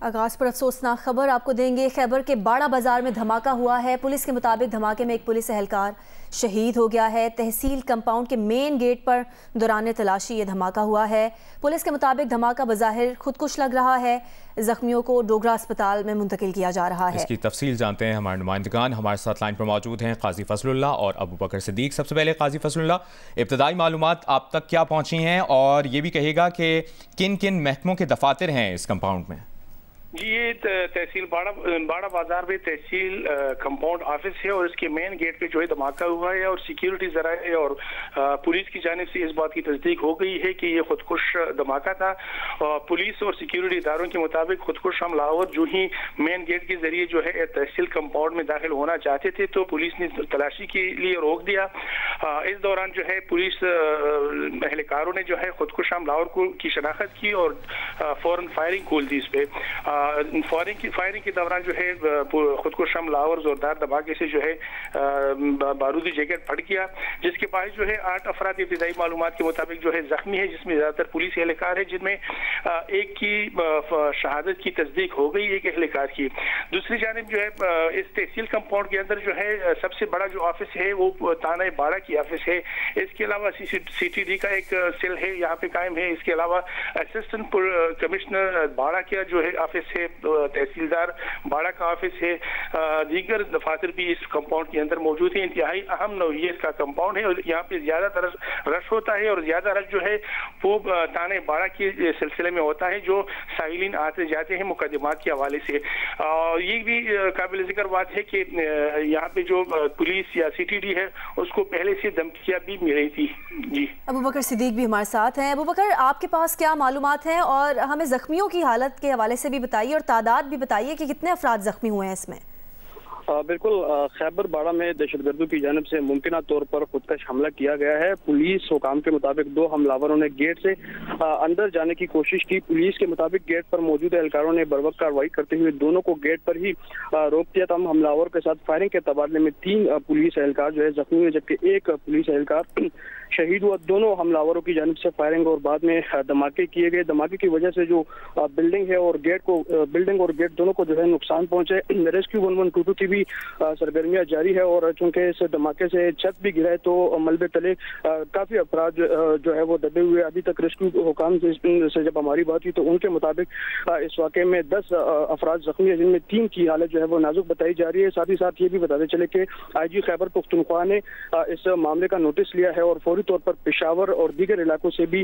आगाज पर अफसोसनाक खबर आपको देंगे। खैबर के बाड़ा बाजार में धमाका हुआ है। पुलिस के मुताबिक धमाके में एक पुलिस एहलकार शहीद हो गया है। तहसील कंपाउंड के मेन गेट पर दौरान तलाशी ये धमाका हुआ है। पुलिस के मुताबिक धमाका बज़ाहिर खुदकुश लग रहा है। जख्मियों को डोगरा अस्पताल में मुंतकिल किया जा रहा है। इसकी तफसील जानते हैं हमारे नुमाइंदगान। हमारे साथ लाइन पर मौजूद हैं काजी फजलुल्लाह और अबू बकर सिद्दीक। सबसे पहले काजी फजलुल्लाह, इब्तदाई मालूमात आप तक क्या पहुँची हैं और ये भी कहिएगा कि किन किन महकमों के दफातर हैं इस कंपाउंड में? जी, ये तहसील बाड़ा बाजार में तहसील कंपाउंड ऑफिस है और इसके मेन गेट पे जो है धमाका हुआ है और सिक्योरिटी जराए और पुलिस की जानिब से इस बात की तस्दीक हो गई है कि ये खुदकुश धमाका था। पुलिस और सिक्योरिटी इदारों के मुताबिक खुदकुश हमलावर जो ही मेन गेट के जरिए जो है तहसील कंपाउंड में दाखिल होना चाहते थे तो पुलिस ने तलाशी के लिए रोक दिया। इस दौरान जो है पुलिस एहलकारों ने जो है खुदकुश हमलावर की शनाख्त की और फौरन फायरिंग खोल दी इस पे। फायरिंग के दौरान जो है खुदकुश हमलावर जोरदार धमाके से जो है बारूदी जैकेट फट गया, जिसके बाद जो है 8 अफराद इब्तिदाई मालूमात के मुताबिक जो है जख्मी है, जिसमें ज्यादातर पुलिस एहलकार है, जिनमें एक की शहादत की तस्दीक हो गई, एक एहलकार की। दूसरी जानिब जो है इस तहसील कंपाउंड के अंदर जो है सबसे बड़ा जो ऑफिस है वो थाना बाड़ा की ऑफिस है। इसके अलावा CTD का एक सेल है यहाँ पे कायम है। इसके अलावा असिस्टेंट कमिश्नर बाड़ा का जो है ऑफिस है, तहसीलदार बाड़ा का ऑफिस है, दीगर दफातर भी इस कंपाउंड के अंदर मौजूद है। इंतहाई अहम नौइयत का कंपाउंड है और यहाँ पे ज्यादातर रश होता है और ज्यादा रश जो है वो थाने बाड़ा के सिलसिले में होता है, जो साइलिन आते जाते हैं मुकदमात के हवाले से। ये भी काबिल जिक्र बात है कि यहाँ पे जो पुलिस या CTD है उसको पहले से धमकियां भी मिल रही थी। जी, अबू बकर सिद्दीक भी हमारे साथ हैं। अबू बकर, आपके पास क्या मालूमात हैं और हमें जख्मियों की हालत के हवाले से भी बताइए और तादाद भी बताइए कि कितने अफराद जख्मी हुए हैं इसमें? बिल्कुल, खैबर बाड़ा में दहशतगर्दों की जानिब से मुमकिना तौर पर खुदकश हमला किया गया है। पुलिस हुकाम के मुताबिक 2 हमलावरों ने गेट से अंदर जाने की कोशिश की। पुलिस के मुताबिक गेट पर मौजूद एहलकारों ने बर्वक्त कार्रवाई करते हुए दोनों को गेट पर ही रोक दिया। तमाम हमलावर के साथ फायरिंग के तबादले में 3 पुलिस एहलकार जो है जख्मी हुए, जबकि 1 पुलिस एहलकार शहीद हुआ। दोनों हमलावरों की जानिब से फायरिंग और बाद में धमाके किए गए। धमाके की वजह से जो बिल्डिंग है और बिल्डिंग और गेट दोनों को जो है नुकसान पहुंचे। रेस्क्यू 1122 की भी सरगर्मियां जारी है और चूंकि इस धमाके से छत भी गिरा है तो मलबे तले काफी अफराद जो है वो दबे हुए। अभी तक रेस्क्यू हुकाम से जब हमारी बात हुई तो उनके मुताबिक इस वाक़े में 10 अफराद जख्मी है, जिनमें 3 की हालत जो है वो नाजुक बताई जा रही है। साथ ही साथ ये भी बताते चले कि IG खैबर पख्तूनख्वा ने इस मामले का नोटिस लिया है और फौरी तौर पर पेशावर और दीगर इलाकों से भी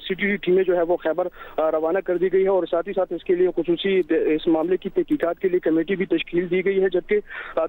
CTD टीमें जो है वो खैबर रवाना कर दी गई है और साथ ही साथ इसके लिए खुसूसी इस मामले की तहकीकात के लिए कमेटी भी तश्कील दी गई है, जबकि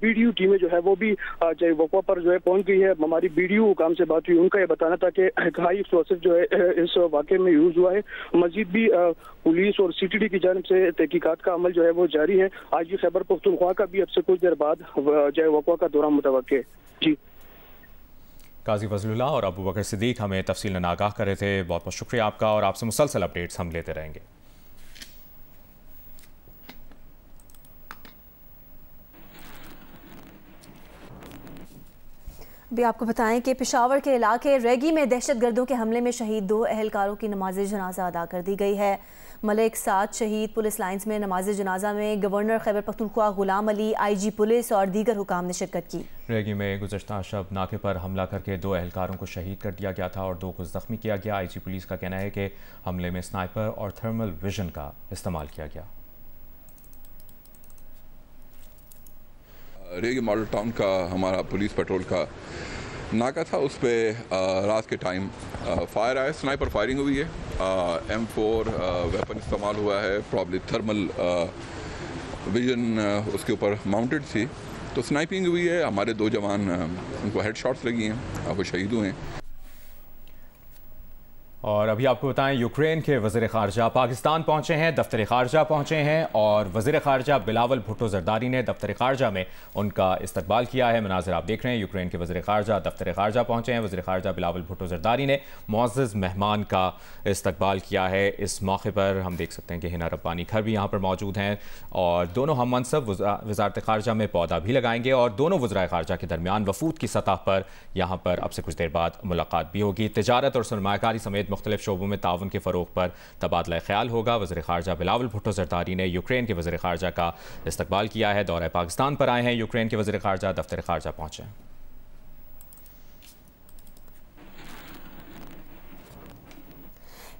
BDU टीमें जो है वो भी वक़्वा पर जो है पहुंच गई है। हमारी BDU हुकाम से बात हुई, उनका ये बताना था कि हाई एक्सप्लोसिव जो है इस वाक़े में यूज हुआ है। मजीद भी पुलिस और CTD की जानिब से तहकीकात का अमल जो है वो जारी है। आज खैबर पख्तूनख्वा का भी अब से कुछ देर बाद जो है वक़्वा का दौरा मुतवक्किल है। जी, काजी फजलुल्लाह और अबू बकर सिद्दीक हमें तफसीलन आगाह कर रहे थे। बहुत बहुत शुक्रिया आपका और आपसे मुसलसल अपडेट्स हम लेते रहेंगे। भी आपको बताएं कि पेशावर के इलाके रेगी में दहशतगर्दों के हमले में शहीद 2 एहलकारों की नमाज जनाजा अदा कर दी गई है। मलिक साद शहीद पुलिस लाइन्स में नमाज जनाजा में governor Khyber Pakhtunkhwa Ghulam Ali, IG police और दीगर हुकाम ने शिरकत की। रेगी में गुज़श्ता शब नाके पर हमला करके 2 एहलकारों को शहीद कर दिया गया था और 2 को जख्मी किया गया। IG पुलिस का कहना है कि हमले में स्नाइपर और थर्मल विजन का इस्तेमाल किया गया। रेगी मॉडल टाउन का हमारा पुलिस पेट्रोल का नाका था, उस पर रात के टाइम फायर आया, स्नाइपर फायरिंग हुई है। M4 वेपन इस्तेमाल हुआ है, प्रॉब्ली थर्मल विजन उसके ऊपर माउंटेड थी, तो स्नाइपिंग हुई है। हमारे 2 जवान उनको हेड शॉट्स लगी हैं, वो शहीद हुए हैं। और अभी आपको बताएं, यूक्रेन के वज़ीर ख़ारजा पाकिस्तान पहुंचे हैं, दफ्तर ख़ारजा पहुंचे हैं और वज़ीर ख़ारजा बिलावल भुट्टो ज़रदारी ने दफ्तर ख़ारजा में उनका इस्तकबाल किया है। मनाज़िर आप देख रहे हैं, यूक्रेन के वज़ीर ख़ारजा दफ्तर ख़ारजा पहुंचे हैं। वज़ीर ख़ारजा बिलावल भुट्टो ज़रदारी ने मुअज़्ज़ज़ मेहमान का इस्तकबाल किया है। इस मौके पर हम देख सकते हैं कि हिना रब्बानी घर भी यहाँ पर मौजूद हैं और दोनों हम मनसब वज़ारत ख़ारजा में पौधा भी लगाएंगे और दोनों वज़राए ख़ारजा के दरमियान वफूद की सतह पर यहाँ पर अब से कुछ देर बाद मुलाकात भी होगी। तिजारत और सरमायाकारी समेत समेत मुख्तलिफ शोबों में ताउन के फ़रोग़ पर तबादला ख्याल होगा। वज़ीर ख़ारजा बिलावल भुट्टो ज़रदारी ने यूक्रेन के वज़ीर ख़ारजा का इस्तकबाल किया है। दौरा पाकिस्तान पर आए हैं यूक्रेन के वज़ीर ख़ारजा, दफ्तर ख़ारजा पहुँचे।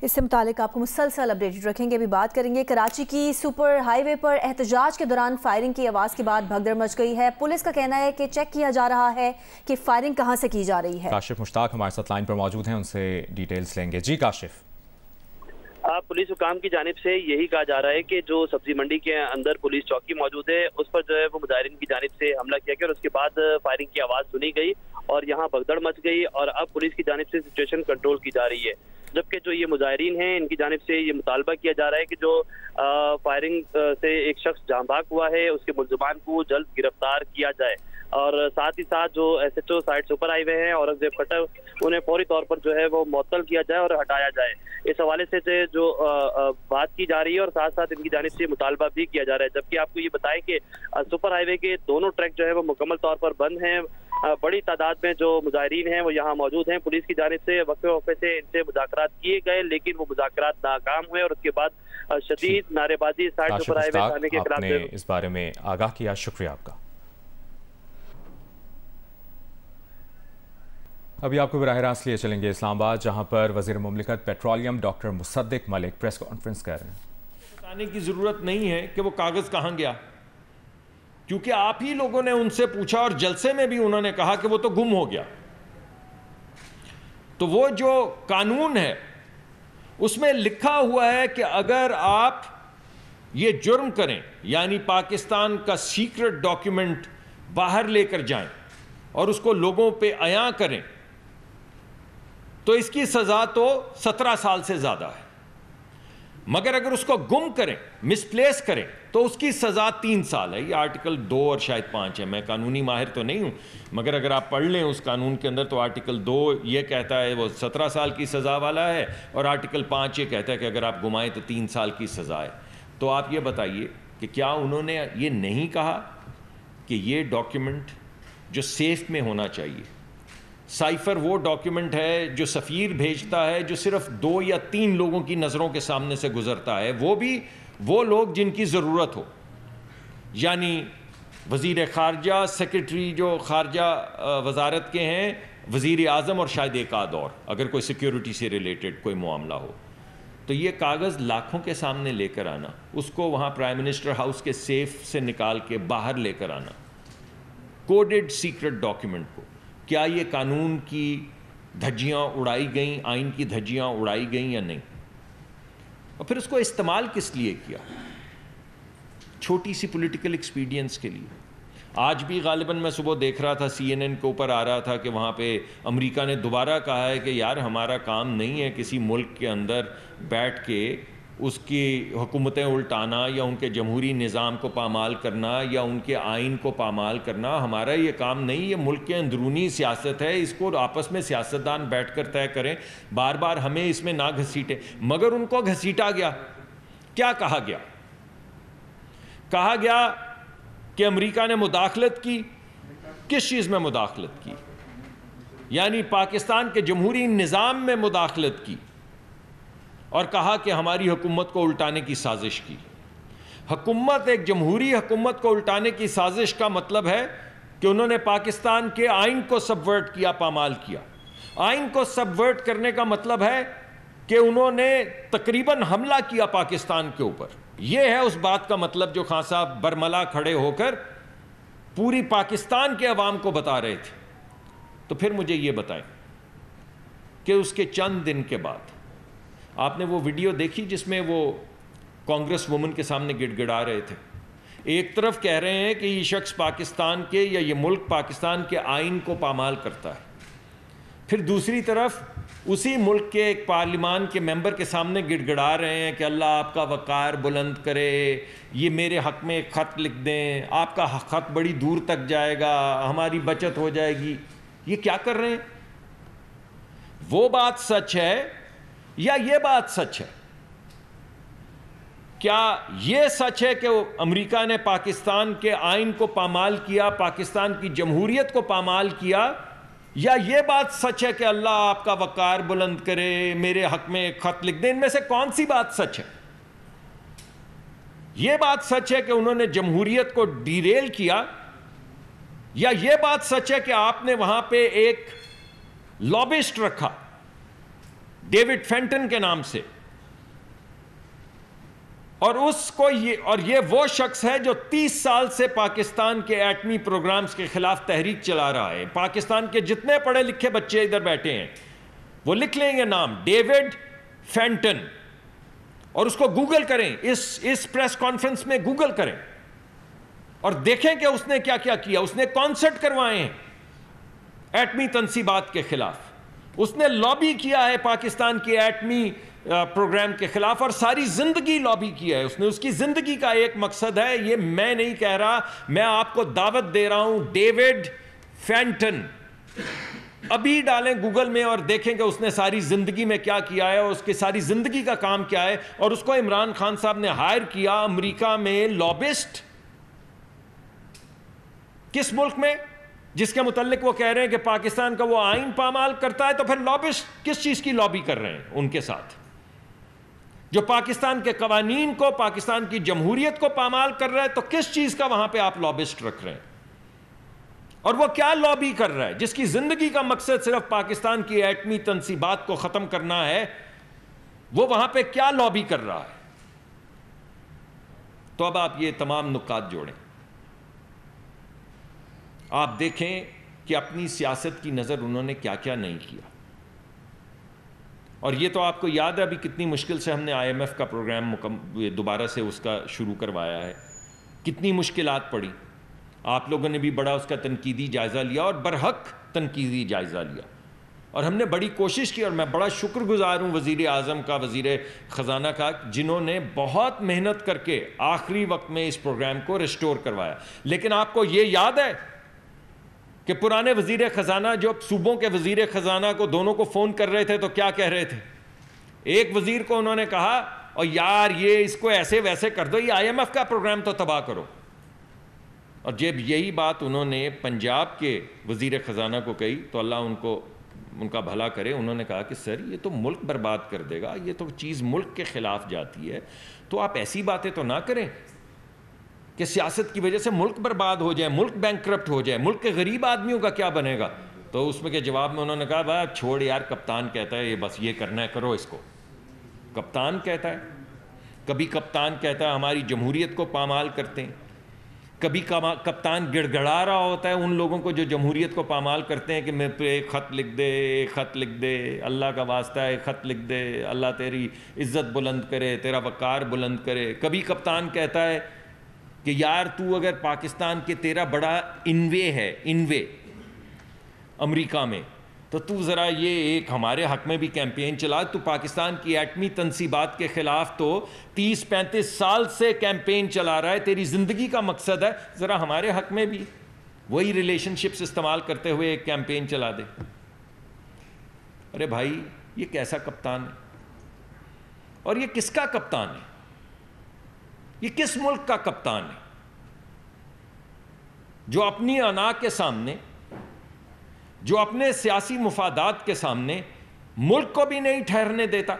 इससे मुतालिक आपको मुसलसल अपडेटेड रखेंगे। अभी बात करेंगे कराची की सुपर हाईवे पर एहतजाज के दौरान फायरिंग की आवाज़ के बाद भगदड़ मच गई है। पुलिस का कहना है कि चेक किया जा रहा है कि फायरिंग कहां से की जा रही है। काशिफ मुश्ताक हमारे साथ लाइन पर मौजूद हैं, उनसे डिटेल्स लेंगे। जी काशिफ। पुलिस हुकाम की जानिब से यही कहा जा रहा है कि जो सब्जी मंडी के अंदर पुलिस चौकी मौजूद है उस पर जो है वो मुजाहिरीन की जानिब से हमला किया गया और उसके बाद फायरिंग की आवाज़ सुनी गई और यहाँ भगदड़ मच गई और अब पुलिस की जानिब से सिचुएशन कंट्रोल की जा रही है। जबकि जो ये मुजाहिरीन हैं इनकी जानिब से ये मुतालबा किया जा रहा है कि जो फायरिंग से एक शख्स जाँ भाग हुआ है उसके मुल्ज़िमान को जल्द गिरफ्तार किया जाए और साथ ही साथ जो SHO साइड सुपर हाईवे हैं औरंगजेब खट्टर उन्हें फौरी तौर पर जो है वो मुअत्तल किया जाए और हटाया जाए। इस हवाले से जो बात की जा रही है और साथ साथ इनकी जानिब से मुतालबा भी किया जा रहा है। जबकि आपको ये बताएं कि सुपर हाईवे के दोनों ट्रैक जो है वो मुकम्मल तौर पर बंद हैं। बड़ी तादाद में जो मुजाहिरीन हैं वो यहाँ मौजूद हैं। पुलिस की जानिब से वक्फे से इनसे मुज़ाकरात किए गए लेकिन वो मुज़ाकरात नाकाम हुए और उसके बाद शदीद नारेबाजी साइड सुपर हाईवे थाने के खिलाफ। इस बारे में आगाह किया, शुक्रिया आपका। अभी आपको बराह रास्त लिए चलेंगे इस्लामाबाद, जहां पर वज़ीर मुमलिकत petroleum doctor Musadik Malik press conference कर रहे हैं। बताने की ज़रूरत नहीं है कि वो कागज़ कहाँ गया, क्योंकि आप ही लोगों ने उनसे पूछा और जलसे में भी उन्होंने कहा कि वो तो गुम हो गया। तो वो जो कानून है उसमें लिखा हुआ है कि अगर आप ये जुर्म करें यानी पाकिस्तान का सीक्रेट डॉक्यूमेंट बाहर लेकर जाएं और उसको लोगों पे अया करें तो इसकी सज़ा तो 17 साल से ज़्यादा है, मगर अगर उसको गुम करें, मिसप्लेस करें तो उसकी सज़ा 3 साल है। ये आर्टिकल 2 और शायद 5 है। मैं कानूनी माहिर तो नहीं हूँ, मगर अगर आप पढ़ लें उस कानून के अंदर तो आर्टिकल 2 ये कहता है वो 17 साल की सज़ा वाला है और आर्टिकल 5 ये कहता है कि अगर आप गुमाएं तो 3 साल की सज़ा है। तो आप ये बताइए कि क्या उन्होंने ये नहीं कहा कि ये डॉक्यूमेंट जो सेफ में होना चाहिए, साइफर वो डॉक्यूमेंट है जो सफ़ीर भेजता है जो सिर्फ 2 या 3 लोगों की नज़रों के सामने से गुजरता है, वो भी वो लोग जिनकी ज़रूरत हो, यानी वज़ीर ख़ारजा, सेक्रेटरी जो ख़ारजा वज़ारत के हैं, वज़ीर आज़म और शायद एक आध और, अगर कोई सिक्योरिटी से रिलेटेड कोई मामला हो। तो ये कागज़ लाखों के सामने लेकर आना, उसको वहाँ प्राइम मिनिस्टर हाउस के सेफ से निकाल के बाहर लेकर आना, कोडेड सीक्रेट डॉक्यूमेंट को, क्या ये कानून की धज्जियाँ उड़ाई गई, आइन की धज्जियाँ उड़ाई गई या नहीं? और फिर उसको इस्तेमाल किस लिए किया? छोटी सी पॉलिटिकल एक्सपीडियंस के लिए। आज भी गालिबन मैं सुबह देख रहा था CNN के ऊपर आ रहा था कि वहाँ पे अमेरिका ने दोबारा कहा है कि यार हमारा काम नहीं है किसी मुल्क के अंदर बैठ के उसकी हुकूमतें उल्टाना या उनके जमहूरी निज़ाम को पामाल करना या उनके आइन को पामाल करना, हमारा ये काम नहीं, ये मुल्क के अंदरूनी सियासत है, इसको आपस में सियासतदान बैठकर तय करें, बार बार हमें इसमें ना घसीटें। मगर उनको घसीटा गया। क्या कहा गया? कहा गया कि अमेरिका ने मुदाखलत की। किस चीज़ में मुदाखलत की? यानी पाकिस्तान के जमहूरी निज़ाम में मुदाखलत की और कहा कि हमारी हुकूमत को उल्टाने की साजिश की। हुकूमत, एक जमहूरी हुकूमत को उल्टाने की साजिश का मतलब है कि उन्होंने पाकिस्तान के आइन को सबवर्ट किया, पामाल किया। आइन को सबवर्ट करने का मतलब है कि उन्होंने तकरीबन हमला किया पाकिस्तान के ऊपर। यह है उस बात का मतलब जो खान साहब बरमला खड़े होकर पूरी पाकिस्तान के अवाम को बता रहे थे। तो फिर मुझे ये बताएं कि उसके चंद दिन के बाद आपने वो वीडियो देखी जिसमें वो कांग्रेस वुमन के सामने गिड़गिड़ा रहे थे। एक तरफ कह रहे हैं कि ये शख्स पाकिस्तान के या ये मुल्क पाकिस्तान के आइन को पामाल करता है, फिर दूसरी तरफ उसी मुल्क के एक पार्लिमान के मेंबर के सामने गिड़गिड़ा रहे हैं कि अल्लाह आपका वक़ार बुलंद करे, ये मेरे हक़ में एक ख़त लिख दें, आपका ख़त बड़ी दूर तक जाएगा, हमारी बचत हो जाएगी। ये क्या कर रहे हैं? वो बात सच है या ये बात सच है? क्या ये सच है कि अमेरिका ने पाकिस्तान के आइन को पामाल किया, पाकिस्तान की जमहूरियत को पामाल किया, یا یہ بات سچ ہے کہ اللہ آپ کا وقار بلند کرے، میرے حق میں ایک خط لکھ دیں؟ ان میں سے کون سی بات سچ ہے؟ یہ بات سچ ہے کہ انہوں نے جمہوریت کو ڈیریل کیا، یا یہ بات سچ ہے کہ آپ نے وہاں پہ ایک لابسٹ رکھا ڈیوڈ فینٹن کے نام سے، اور یہ وہ شخص ہے جو 30 سال سے پاکستان کے ایٹمی پروگرامز کے خلاف تحریک چلا رہا ہے؟ پاکستان کے جتنے پڑھے لکھے بچے ادھر بیٹھے ہیں وہ لکھ لیں گے نام ڈیوڈ فینٹن، اور اس کو گوگل کریں، اس پریس کانفرنس میں گوگل کریں اور دیکھیں کہ اس نے کیا کیا۔ اس نے کانسرٹ کروائے ہیں ایٹمی تنصیبات کے خلاف، اس نے لابی کیا ہے پاکستان کی ایٹمی پروگرام کے خلاف، اور ساری زندگی لابی کیا ہے اس نے۔ اس کی زندگی کا ایک مقصد ہے، یہ میں نہیں کہہ رہا، میں آپ کو دعوت دے رہا ہوں، ڈیوڈ فینٹن، ابھی ڈالیں گوگل میں اور دیکھیں کہ اس نے ساری زندگی میں کیا کیا ہے، اور اس کی ساری زندگی کا کام کیا ہے، اور اس کو عمران خان صاحب نے ہائر کیا امریکہ میں لابسٹ، کس ملک میں؟ جس کے متعلق وہ کہہ رہے ہیں کہ پاکستان کا وہ آئین پامال کرتا ہے، تو پھر لابسٹ کس چیز کی لابی کر رہے ہیں ان کے ساتھ؟ جو پاکستان کے قوانین کو، پاکستان کی جمہوریت کو پامال کر رہا ہے، تو کس چیز کا وہاں پہ آپ لابسٹ رکھ رہے ہیں؟ اور وہ کیا لابی کر رہا ہے جس کی زندگی کا مقصد صرف پاکستان کی ایٹمی تنصیبات کو ختم کرنا ہے؟ وہ وہاں پہ کیا لابی کر رہا ہے؟ تو اب آپ یہ تمام نکات جوڑیں، آپ دیکھیں کہ اپنی سیاست کی نظر انہوں نے کیا کیا نہیں کیا۔ اور یہ تو آپ کو یاد ہے ابھی کتنی مشکل سے ہم نے IMF کا پروگرام دوبارہ سے اس کا شروع کروایا ہے، کتنی مشکلات پڑی، آپ لوگوں نے بھی بڑا اس کا تنقیدی جائزہ لیا، اور برحق تنقیدی جائزہ لیا، اور ہم نے بڑی کوشش کی، اور میں بڑا شکر گزار ہوں وزیر اعظم کا، وزیر خزانہ کا، جنہوں نے بہت محنت کر کے آخری وقت میں اس پروگرام کو ریسٹور کروایا۔ لیکن آپ کو یہ یاد ہے کہ پرانے وزیر خزانہ جو صوبوں کے وزیر خزانہ کو دونوں کو فون کر رہے تھے تو کیا کہہ رہے تھے؟ ایک وزیر کو انہوں نے کہا، اور یار یہ اس کو ایسے ویسے کر دو، یہ IMF کا پروگرام تو تباہ کرو۔ اور جب یہی بات انہوں نے پنجاب کے وزیر خزانہ کو کہی تو اللہ ان کا بھلا کرے، انہوں نے کہا کہ سر یہ تو ملک برباد کر دے گا، یہ تو چیز ملک کے خلاف جاتی ہے، تو آپ ایسی باتیں تو نہ کریں کہ سیاست کی وجہ سے ملک برباد ہو جائے، ملک بینکرپٹ ہو جائے، ملک کے غریب آدمیوں کا کیا بنے گا؟ تو اس میں کے جواب میں انہوں نے کہا بھائی چھوڑ یار، کپتان کہتا ہے یہ بس یہ کرنا ہے کرو اس کو۔ کپتان کہتا ہے، کبھی کپتان کہتا ہے ہماری جمہوریت کو پامال کرتے ہیں، کبھی کپتان گڑ گڑا رہا ہوتا ہے ان لوگوں کو جو جمہوریت کو پامال کرتے ہیں کہ میں پہ ایک خط لکھ دے، ایک خط لکھ دے، اللہ کا واسطہ ہے ایک خط لکھ دے، اللہ تیری عزت بلند کرے، تیرا وقار بلند کرے۔ کبھی کپتان کہتا ہے کہ یار تو اگر پاکستان کے تیرا بڑا انوے ہے، انوے امریکہ میں، تو ذرا یہ ایک ہمارے حق میں بھی کیمپین چلا، تو پاکستان کی ایٹمی تنصیبات کے خلاف تو 30-35 سال سے کیمپین چلا رہا ہے، تیری زندگی کا مقصد ہے، ذرا ہمارے حق میں بھی وہی ریلیشن شپس استعمال کرتے ہوئے ایک کیمپین چلا دے۔ ارے بھائی یہ کیسا کپتان ہے؟ اور یہ کس کا کپتان ہے؟ یہ کس ملک کا کپتان ہے جو اپنی انا کے سامنے، جو اپنے سیاسی مفادات کے سامنے ملک کو بھی نہیں ٹھہرنے دیتا؟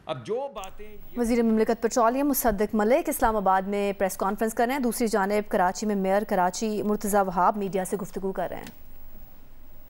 اب جو باتیں وزیر مملکت پیٹرولیم مصدق ملک اسلام آباد میں پریس کانفرنس کر رہے ہیں، دوسری جانب کراچی میں میئر کراچی مرتضی وہاب میڈیا سے گفتگو کر رہے ہیں۔